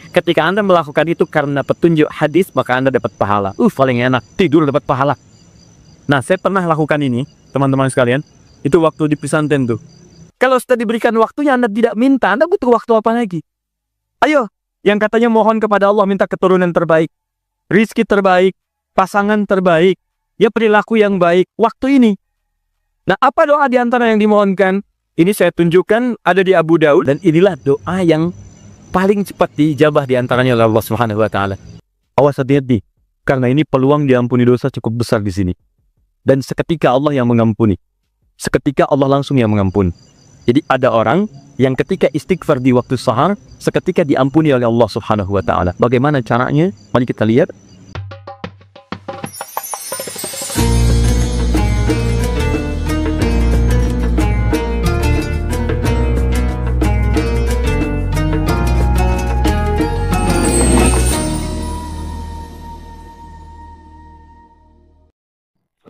Ketika Anda melakukan itu karena petunjuk hadis, maka Anda dapat pahala. Paling enak, tidur dapat pahala. Nah, saya pernah lakukan ini, teman-teman sekalian. Itu waktu di pesantren tuh. Kalau sudah diberikan waktunya, Anda tidak minta, Anda butuh waktu apa lagi? Ayo, yang katanya mohon kepada Allah, minta keturunan terbaik, rizki terbaik, pasangan terbaik, ya perilaku yang baik, waktu ini. Nah, apa doa di antara yang dimohonkan? Ini saya tunjukkan ada di Abu Daud, dan inilah doa yang paling cepat diijabah di antaranya oleh Allah Subhanahu wa taala. Awas hati-hati, karena ini peluang diampuni dosa cukup besar di sini. Dan seketika Allah yang mengampuni. Seketika Allah langsung yang mengampuni. Jadi ada orang yang ketika istighfar di waktu sahar, seketika diampuni oleh Allah Subhanahu wa taala. Bagaimana caranya? Mari kita lihat.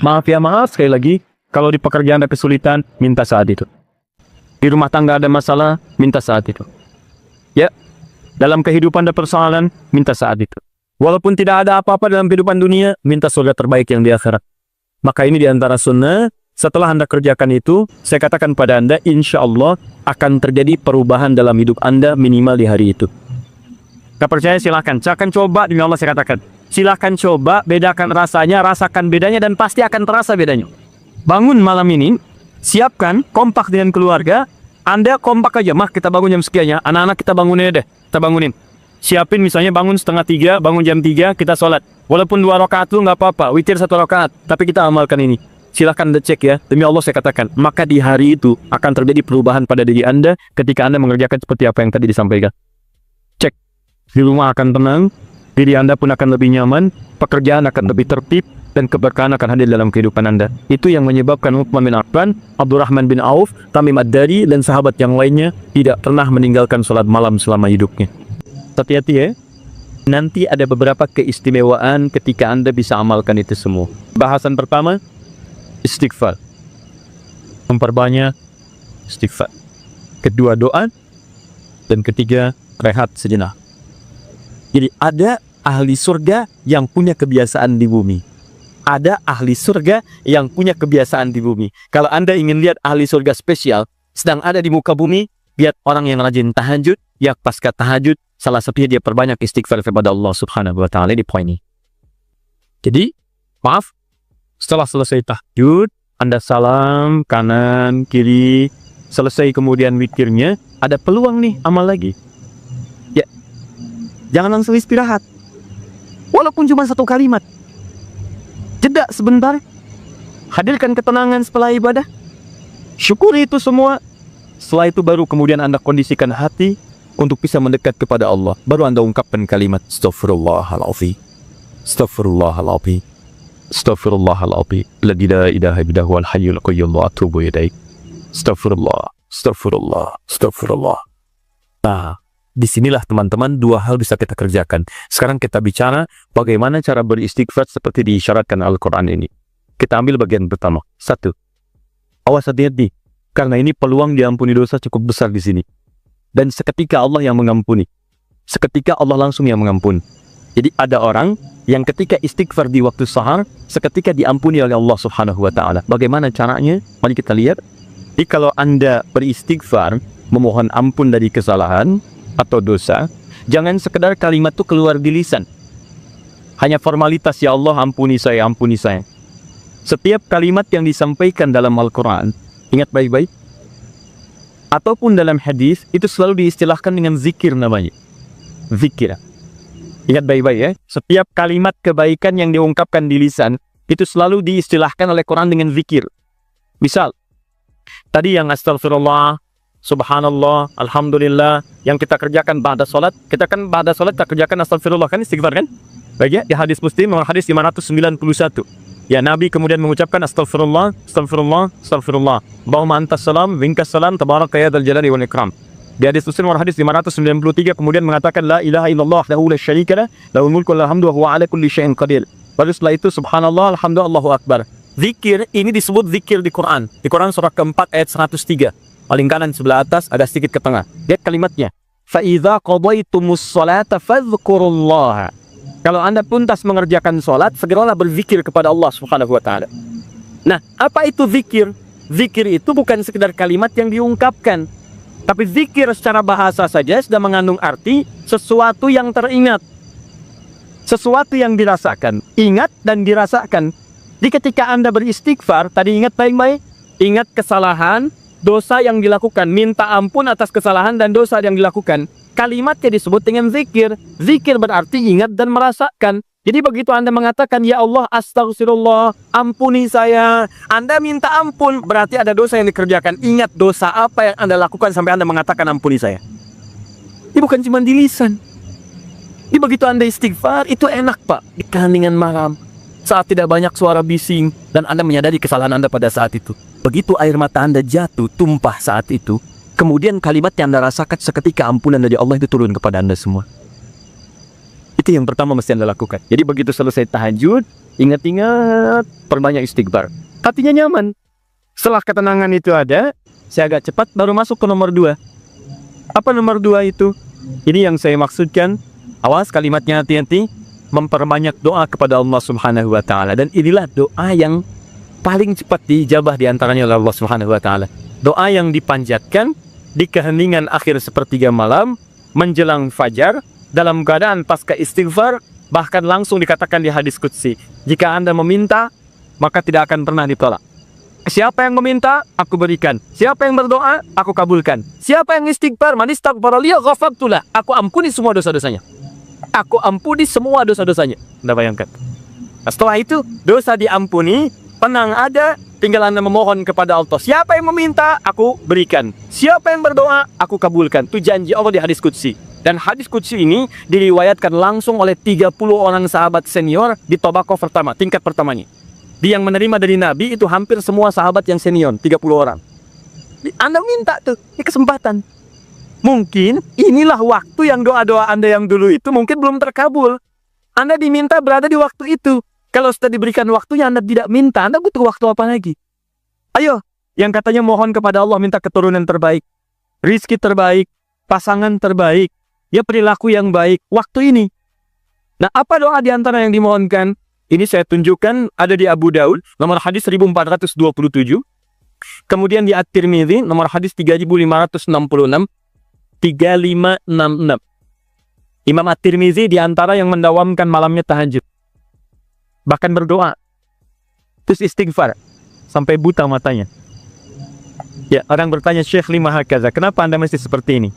Maaf ya, maaf sekali lagi. Kalau di pekerjaan ada kesulitan, minta saat itu. Di rumah tangga ada masalah, minta saat itu. Ya, dalam kehidupan ada persoalan, minta saat itu. Walaupun tidak ada apa-apa dalam kehidupan dunia, minta surga terbaik yang di akhirat. Maka ini di antara sunnah. Setelah Anda kerjakan itu, saya katakan pada Anda, insya Allah akan terjadi perubahan dalam hidup Anda minimal di hari itu. Gak percaya silahkan, saya akan coba, demi Allah saya katakan. Silahkan coba, bedakan rasanya, rasakan bedanya, dan pasti akan terasa bedanya. Bangun malam ini, siapkan, kompak dengan keluarga. Anda kompak aja, mah kita bangun jam sekian ya. Anak-anak kita bangunin deh, kita bangunin. Siapin misalnya bangun 2:30, bangun jam 3, kita sholat. Walaupun 2 rakaat itu nggak apa-apa, witir 1 rakaat. Tapi kita amalkan ini. Silahkan Anda cek ya, demi Allah saya katakan. Maka di hari itu akan terjadi perubahan pada diri Anda ketika Anda mengerjakan seperti apa yang tadi disampaikan. Cek, di rumah akan tenang, diri Anda pun akan lebih nyaman, pekerjaan akan lebih tertib, dan keberkahan akan hadir dalam kehidupan Anda. Itu yang menyebabkan Uthman bin Affan, Abdurrahman bin Auf, Tamim Ad-Dari, dan sahabat yang lainnya tidak pernah meninggalkan sholat malam selama hidupnya. Hati-hati ya. Nanti ada beberapa keistimewaan ketika Anda bisa amalkan itu semua. Bahasan pertama, istighfar. Memperbanyak istighfar. Kedua, doa. Dan ketiga, rehat sejenak. Jadi ada ahli surga yang punya kebiasaan di bumi. Ada ahli surga yang punya kebiasaan di bumi. Kalau Anda ingin lihat ahli surga spesial sedang ada di muka bumi, lihat orang yang rajin tahajud, ya pasca tahajud, salah satunya dia perbanyak istighfar kepada Allah Subhanahu wa taala di poin ini. Jadi, maaf, setelah selesai tahajud, Anda salam kanan, kiri, selesai kemudian witirnya, ada peluang nih amal lagi. Ya, jangan langsung istirahat. Walaupun cuma 1 kalimat. Jeda sebentar, hadirkan ketenangan setelah ibadah, syukuri itu semua. Setelah itu baru kemudian Anda kondisikan hati untuk bisa mendekat kepada Allah. Baru Anda ungkapkan kalimat Astaghfirullahaladzim, Astaghfirullahaladzim, Astaghfirullahaladzim, la ilaha illallah wal hayyul qayyum wa atubu ilaih. Astaghfirullah, Astaghfirullah, Astaghfirullah. Nah, disinilah teman-teman 2 hal bisa kita kerjakan. Sekarang kita bicara bagaimana cara beristighfar seperti diisyaratkan Al-Quran ini. Kita ambil bagian pertama. 1. Awas hati-hati, karena ini peluang diampuni dosa cukup besar di sini. Dan seketika Allah yang mengampuni. Seketika Allah langsung yang mengampuni. Jadi ada orang yang ketika istighfar di waktu sahar, seketika diampuni oleh Allah Subhanahu wa taala. Bagaimana caranya? Mari kita lihat. Jadi kalau Anda beristighfar, memohon ampun dari kesalahan atau dosa, jangan sekedar kalimat itu keluar di lisan. Hanya formalitas, ya Allah ampuni saya, ampuni saya. Setiap kalimat yang disampaikan dalam Al-Quran, ingat baik-baik, ataupun dalam hadis, itu selalu diistilahkan dengan zikir namanya. Zikir. Ingat baik-baik ya, setiap kalimat kebaikan yang diungkapkan di lisan, itu selalu diistilahkan oleh Quran dengan zikir. Misal, tadi yang astagfirullah, subhanallah, alhamdulillah, yang kita kerjakan ba'da salat, kita kan ba'da salat kita kerjakan astagfirullah, kan istighfar kan? Baik ya, di hadis Muslim, hadis 591. Ya, Nabi kemudian mengucapkan astagfirullah, astagfirullah, astagfirullah. Allahumma antas salam, minkas salam, tabaraka ya dzal jalali wal ikram. Di hadis Muslim hadis 593 kemudian mengatakan la ilaha illallah lahu la syarika lah, lahul mulku wal hamdu wa huwa ala kulli syai'in qadir. Lalu setelah itu subhanallah, alhamdulillah, Allahu akbar. Zikir ini disebut zikir di Quran. Di Quran surah keempat ayat 103. Paling kanan sebelah atas, ada sedikit ke tengah. Lihat kalimatnya. fa idza qadaytumus sholata fadhkurullaha. Kalau Anda tuntas mengerjakan sholat, segeralah berzikir kepada Allah Subhanahu wa taala. Nah, apa itu zikir? Zikir itu bukan sekedar kalimat yang diungkapkan, tapi zikir secara bahasa saja sudah mengandung arti sesuatu yang teringat, sesuatu yang dirasakan, ingat dan dirasakan. Jadi ketika Anda beristighfar, tadi ingat baik-baik, ingat kesalahan, dosa yang dilakukan, minta ampun atas kesalahan dan dosa yang dilakukan. Kalimatnya disebut dengan zikir. Zikir berarti ingat dan merasakan. Jadi begitu Anda mengatakan, ya Allah, astagfirullah, ampuni saya, Anda minta ampun, berarti ada dosa yang dikerjakan. Ingat dosa apa yang Anda lakukan sampai Anda mengatakan ampuni saya. Ini bukan cuma di lisan. Ini begitu Anda istighfar, itu enak Pak, di keheningan malam, saat tidak banyak suara bising, dan Anda menyadari kesalahan Anda pada saat itu. Begitu air mata Anda jatuh, tumpah saat itu, kemudian kalimat yang Anda rasakan seketika ampunan dari Allah itu turun kepada Anda semua. Itu yang pertama mesti Anda lakukan. Jadi begitu selesai tahajud, ingat-ingat, perbanyak istighfar. Hatinya nyaman. Setelah ketenangan itu ada, saya agak cepat baru masuk ke nomor 2. Apa nomor 2 itu? Ini yang saya maksudkan. Awas kalimatnya, hati-hati. Memperbanyak doa kepada Allah Subhanahu wa taala, dan inilah doa yang paling cepat diijabah di antaranya oleh Allah Subhanahu wa taala. Doa yang dipanjatkan di keheningan akhir sepertiga malam menjelang fajar dalam keadaan pasca istighfar, bahkan langsung dikatakan di hadis qudsi, jika Anda meminta maka tidak akan pernah ditolak. Siapa yang meminta, aku berikan. Siapa yang berdoa, aku kabulkan. Siapa yang istighfar, man istaghfara li ghafartu lah, aku ampuni semua dosa-dosanya. Aku ampuni semua dosa-dosanya. Anda bayangkan. Nah, setelah itu, dosa diampuni, tenang ada, tinggal Anda memohon kepada Allah. Siapa yang meminta, aku berikan. Siapa yang berdoa, aku kabulkan. Itu janji Allah di hadis qudsi. Dan hadis qudsi ini diriwayatkan langsung oleh 30 orang sahabat senior di tabaqah pertama, tingkat pertamanya. Dia yang menerima dari Nabi itu hampir semua sahabat yang senior, 30 orang. Anda minta tuh, ini kesempatan. Mungkin inilah waktu yang doa-doa Anda yang dulu itu mungkin belum terkabul. Anda diminta berada di waktu itu. Kalau sudah diberikan waktunya Anda tidak minta, Anda butuh waktu apa lagi? Ayo, yang katanya mohon kepada Allah minta keturunan terbaik, rizki terbaik, pasangan terbaik, ya perilaku yang baik, waktu ini. Nah, apa doa di antara yang dimohonkan? Ini saya tunjukkan ada di Abu Daud, nomor hadis 1427. Kemudian di At-Tirmidzi, nomor hadis 3566. 3566. Imam At-Tirmidzi di antara yang mendawamkan malamnya tahajud. Bahkan berdoa. Terus istighfar. Sampai buta matanya. Ya, orang bertanya, Syekh lima hakaza, kenapa Anda mesti seperti ini?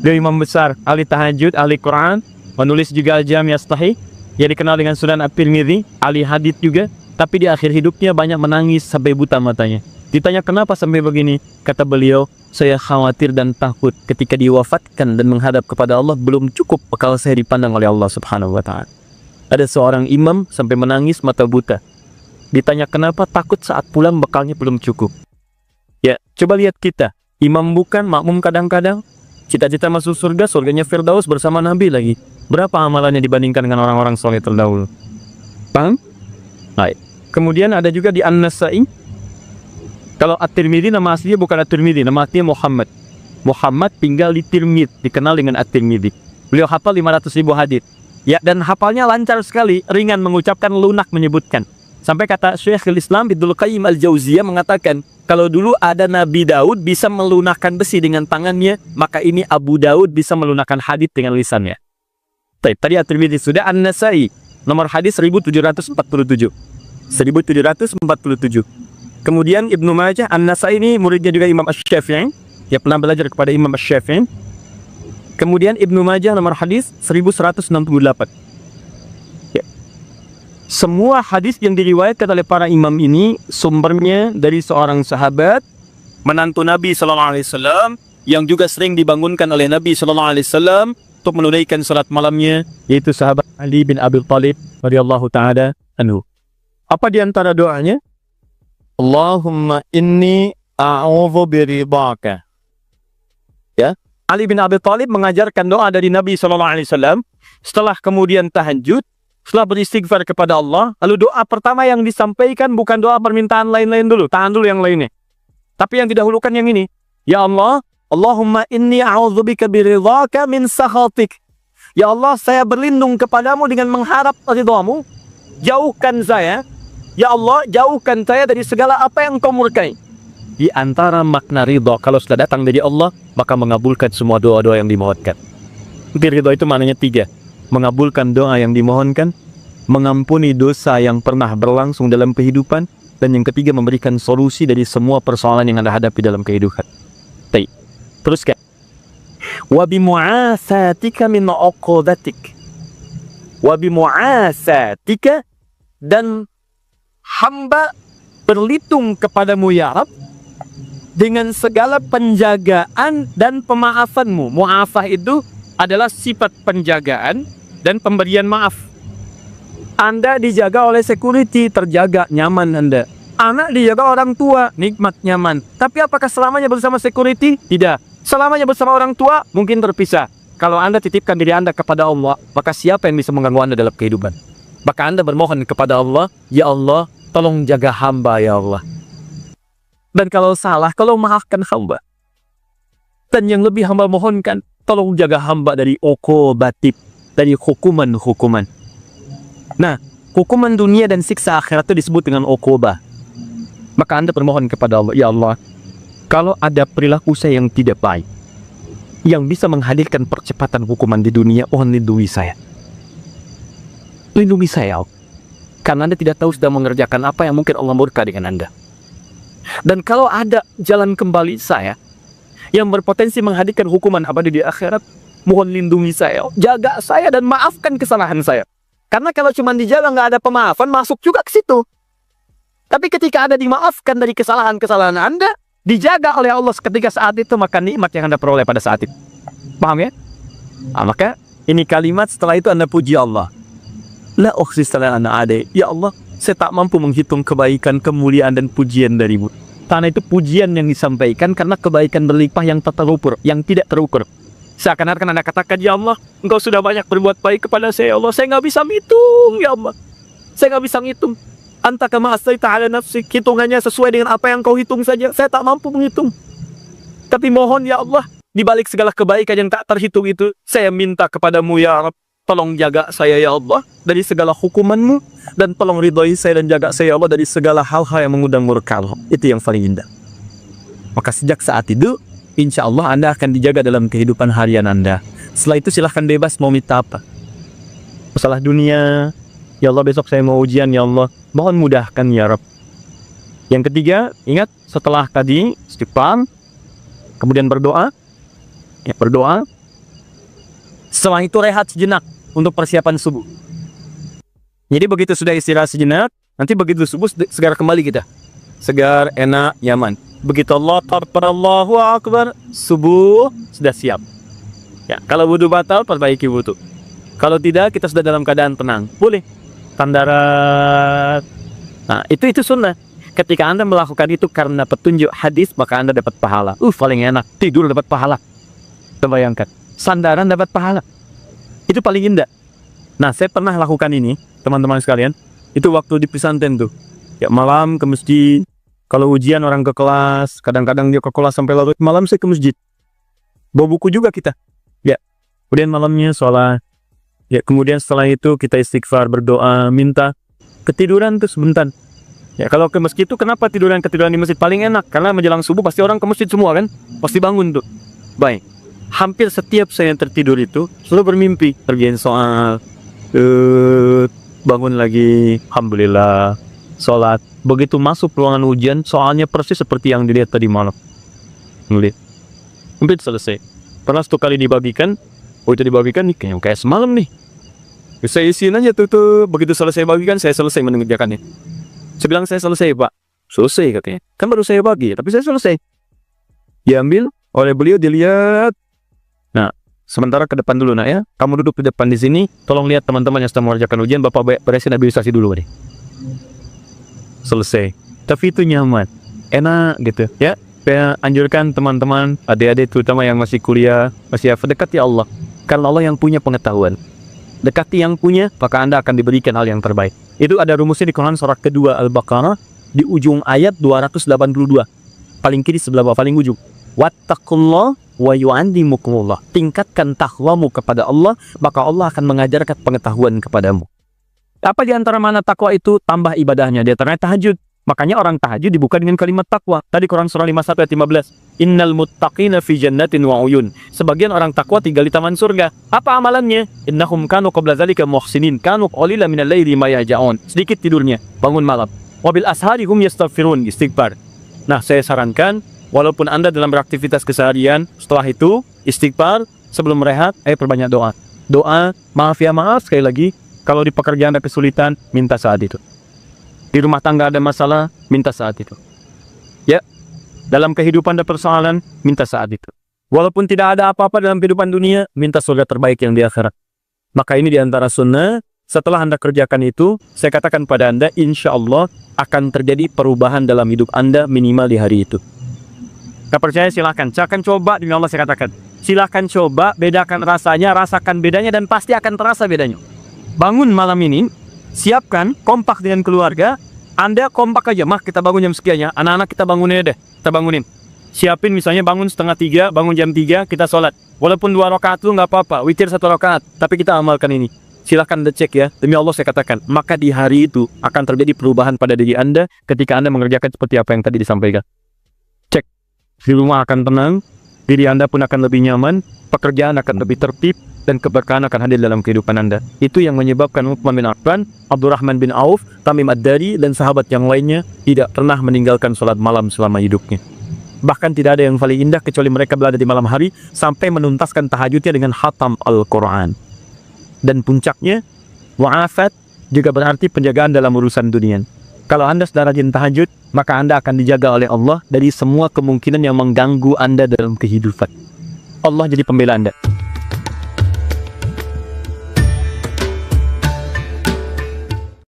Dia imam besar, ahli tahajud, ahli Quran, menulis juga Al-Jami' As-Sahih, yang dikenal dengan Sunan At-Tirmidzi, ahli hadits juga, tapi di akhir hidupnya banyak menangis sampai buta matanya. Ditanya kenapa sampai begini? Kata beliau, saya khawatir dan takut ketika diwafatkan dan menghadap kepada Allah belum cukup bekal saya dipandang oleh Allah Subhanahu wa taala. Ada seorang imam sampai menangis mata buta. Ditanya kenapa, takut saat pulang bekalnya belum cukup. Ya, coba lihat kita, imam bukan, makmum kadang-kadang, cita-cita masuk surga, surganya Firdaus bersama Nabi lagi. Berapa amalannya dibandingkan dengan orang-orang soleh terdahulu? Paham? Baik. Kemudian ada juga di An-Nasa'i. Kalau At-Tirmidzi nama aslinya bukan At-Tirmidzi, nama aslinya Muhammad. Muhammad tinggal di Tirmidz, dikenal dengan At-Tirmidzi. Beliau hafal 500.000 hadits. Ya, dan hafalnya lancar sekali, ringan mengucapkan, lunak menyebutkan. Sampai kata Syekhul Islam Ibnu Qayyim Al-Jauziyah mengatakan, kalau dulu ada Nabi Daud bisa melunakkan besi dengan tangannya, maka ini Abu Daud bisa melunakkan hadits dengan lisannya. Tadi At-Tirmidzi sudah. An-Nasa'i nomor hadis 1747. 1747. Kemudian Ibnu Majah, An-Nasa'i ini muridnya juga Imam Asy-Syafi'i, dia pernah belajar kepada Imam Asy-Syafi'i. Kemudian Ibnu Majah nomor hadis 1168. Ya. Semua hadis yang diriwayatkan oleh para imam ini sumbernya dari seorang sahabat, menantu Nabi sallallahu alaihi wasallam, yang juga sering dibangunkan oleh Nabi sallallahu alaihi wasallam untuk menunaikan salat malamnya, yaitu sahabat Ali bin Abi Thalib radhiyallahu taala anhu. Apa di antara doanya? Allahumma inni a'udzu biridhaka. Ya, Ali bin Abi Thalib mengajarkan doa dari Nabi SAW setelah kemudian tahajud, setelah beristighfar kepada Allah, lalu doa pertama yang disampaikan bukan doa permintaan lain-lain dulu, tahan dulu yang lainnya. Tapi yang didahulukan yang ini, ya Allah, Allahumma inni a'udzubika biridhaka min sakhatik. Ya Allah, saya berlindung kepadamu dengan mengharap ridhamu. Jauhkan saya, ya Allah, jauhkan saya dari segala apa yang kau murkai. Di antara makna ridha, kalau sudah datang dari Allah, maka mengabulkan semua doa-doa yang dimohonkan. Ridha itu maknanya 3. Mengabulkan doa yang dimohonkan, mengampuni dosa yang pernah berlangsung dalam kehidupan, dan yang ketiga memberikan solusi dari semua persoalan yang Anda hadapi dalam kehidupan. Baik. Teruskan. Wa bimu'asatika min uqudatik. Wa bimu'asatika, dan hamba berlindung kepadamu ya Rabb dengan segala penjagaan dan pemaafanmu. Mu'afah itu adalah sifat penjagaan dan pemberian maaf. Anda dijaga oleh security, terjaga, nyaman Anda. Anak dijaga orang tua, nikmat, nyaman. Tapi apakah selamanya bersama security? Tidak. Selamanya bersama orang tua, mungkin terpisah. Kalau Anda titipkan diri Anda kepada Allah, maka siapa yang bisa mengganggu Anda dalam kehidupan? Maka Anda bermohon kepada Allah, ya Allah, tolong jaga hamba ya Allah. Dan kalau salah, kalau maafkan hamba. Dan yang lebih hamba mohonkan, tolong jaga hamba dari uqubatib, dari hukuman-hukuman. Nah, hukuman dunia dan siksa akhirat itu disebut dengan uqubah. Maka Anda bermohon kepada Allah, ya Allah, kalau ada perilaku saya yang tidak baik, yang bisa menghadirkan percepatan hukuman di dunia, mohon lindungi saya. Lindungi saya, karena Anda tidak tahu sedang mengerjakan apa yang mungkin Allah murka dengan Anda. Dan kalau ada jalan kembali saya, yang berpotensi menghadirkan hukuman abadi di akhirat, mohon lindungi saya, jaga saya dan maafkan kesalahan saya. Karena kalau cuma dijaga nggak ada pemaafan, masuk juga ke situ. Tapi ketika Anda dimaafkan dari kesalahan-kesalahan Anda, dijaga oleh Allah ketika saat itu, maka nikmat yang Anda peroleh pada saat itu. Paham ya? Nah, maka ini kalimat setelah itu Anda puji Allah. La ukhsi salah ana ade. Ya Allah, saya tak mampu menghitung kebaikan, kemuliaan dan pujian darimu. Karena itu pujian yang disampaikan karena kebaikan berlimpah yang tak terukur, yang tidak terukur. Seakan-akan Anda katakan, ya Allah, Engkau sudah banyak berbuat baik kepada saya, ya Allah. Saya nggak bisa menghitung, ya Allah. Saya nggak bisa menghitung. Anta kama astaita ala nafsi, hitungannya sesuai dengan apa yang kau hitung saja. Saya tak mampu menghitung. Tapi mohon ya Allah, di balik segala kebaikan yang tak terhitung itu, saya minta kepadamu ya Rabb, tolong jaga saya ya Allah dari segala hukumanmu, dan tolong ridhoi saya dan jaga saya ya Allah dari segala hal-hal yang mengundang murka Allah. Itu yang paling indah. Maka sejak saat itu, insya Allah Anda akan dijaga dalam kehidupan harian Anda. Setelah itu silahkan bebas mau minta apa. Masalah dunia, ya Allah besok saya mau ujian ya Allah, mohon mudahkan ya Rabb. Yang ketiga, ingat setelah tadi istighfar, kemudian berdoa, ya berdoa. Setelah itu rehat sejenak untuk persiapan subuh. Jadi begitu sudah istirahat sejenak, nanti begitu subuh segar kembali kita. Segar, enak, nyaman. Begitu Allah Akbar, Allahu Akbar, subuh sudah siap. Ya, kalau wudu batal, perbaiki wudu. Kalau tidak, kita sudah dalam keadaan tenang. Boleh. Tandarat. Nah, itu sunnah. Ketika Anda melakukan itu karena petunjuk hadis, maka Anda dapat pahala. Paling enak. Tidur dapat pahala. Terbayangkan. Sandaran dapat pahala. Itu paling indah. Nah, saya pernah lakukan ini, teman-teman sekalian. Itu waktu di pesantren tuh. Ya, malam ke masjid. Kalau ujian orang ke kelas, kadang-kadang dia ke kelas sampai larut malam, saya ke masjid. Bawa buku juga kita. Ya. Kemudian malamnya sholat. Ya, kemudian setelah itu kita istighfar, berdoa, minta. Ketiduran tuh sebentar. Ya, kalau ke masjid itu kenapa ketiduran di masjid paling enak? Karena menjelang subuh pasti orang ke masjid semua kan? Pasti bangun tuh. Baik. Hampir setiap saya yang tertidur itu selalu bermimpi. Kerjain soal, bangun lagi, alhamdulillah, sholat. Begitu masuk ruangan ujian, soalnya persis seperti yang dilihat tadi malam. Ngeliat. Hampir selesai. Pernah 1 kali dibagikan, itu dibagikan nih, kayak semalam nih. Saya isiin aja tuh. Begitu selesai bagikan, saya selesai mengerjakannya. Saya bilang, saya selesai Pak. Selesai katanya. Kan baru saya bagi, tapi saya selesai. Diambil oleh beliau, dilihat. Nah, sementara ke depan dulu nak ya. Kamu duduk di depan di sini. Tolong lihat teman-teman yang sedang mengerjakan ujian. Bapak beresin habilitasi dulu nih. Selesai. Tapi itu nyaman, enak gitu ya. Saya anjurkan teman-teman, adik-adik terutama yang masih kuliah, masih dekati Allah. Karena Allah yang punya pengetahuan. Dekati yang punya, maka Anda akan diberikan hal yang terbaik. Itu ada rumusnya di Quran surah kedua Al-Baqarah di ujung ayat 282. Paling kiri sebelah bawah, paling ujung. Wattaqullah wa yu'allimukumullah. Tingkatkan takwamu kepada Allah, maka Allah akan mengajarkan pengetahuan kepadamu. Apa di antara mana takwa itu? Tambah ibadahnya. Di antaranya tahajud. Makanya orang tahajud dibuka dengan kalimat takwa. Tadi Quran surah 51 ayat 15. Innal muttaqina fi jannatin wa uyun. Sebagian orang takwa tinggal di taman surga. Apa amalannya? Innahum kanu qabla dzalika muhsinin, kanu qalilan minal laili ma yahja'un. Sedikit tidurnya, bangun malam. Wabil ashari hum yastaghfirun, istighfar. Nah, saya sarankan walaupun Anda dalam beraktivitas keseharian, setelah itu istighfar, sebelum rehat, perbanyak doa. Doa, maaf ya maaf, sekali lagi, kalau di pekerjaan ada kesulitan, minta saat itu. Di rumah tangga ada masalah, minta saat itu. Ya, dalam kehidupan ada persoalan, minta saat itu. Walaupun tidak ada apa-apa dalam kehidupan dunia, minta surga terbaik yang di akhirat. Maka ini diantara sunnah. Setelah Anda kerjakan itu, saya katakan pada Anda, insya Allah akan terjadi perubahan dalam hidup Anda minimal di hari itu. Gak percaya silahkan, coba, demi Allah saya katakan. Silahkan coba, bedakan rasanya, rasakan bedanya, dan pasti akan terasa bedanya. Bangun malam ini, siapkan, kompak dengan keluarga. Anda kompak aja, mah kita bangun jam sekian ya, anak-anak kita bangunin deh, kita bangunin. Siapin misalnya bangun setengah 3, bangun jam 3, kita sholat. Walaupun 2 rakaat itu nggak apa-apa, witir 1 rakaat, tapi kita amalkan ini. Silahkan Anda cek ya, demi Allah saya katakan, maka di hari itu akan terjadi perubahan pada diri Anda ketika Anda mengerjakan seperti apa yang tadi disampaikan. Cek, di rumah akan tenang, diri Anda pun akan lebih nyaman, pekerjaan akan lebih tertib, dan keberkahan akan hadir dalam kehidupan Anda. Itu yang menyebabkan Utsman bin Affan, Abdurrahman bin Auf, Tamim Ad-Dari, dan sahabat yang lainnya tidak pernah meninggalkan sholat malam selama hidupnya. Bahkan tidak ada yang paling indah kecuali mereka berada di malam hari sampai menuntaskan tahajudnya dengan khatam Al-Quran. Dan puncaknya, wa'afat juga berarti penjagaan dalam urusan dunia. Kalau Anda sudah rajin tahajud, maka Anda akan dijaga oleh Allah dari semua kemungkinan yang mengganggu Anda dalam kehidupan. Allah jadi pembela Anda.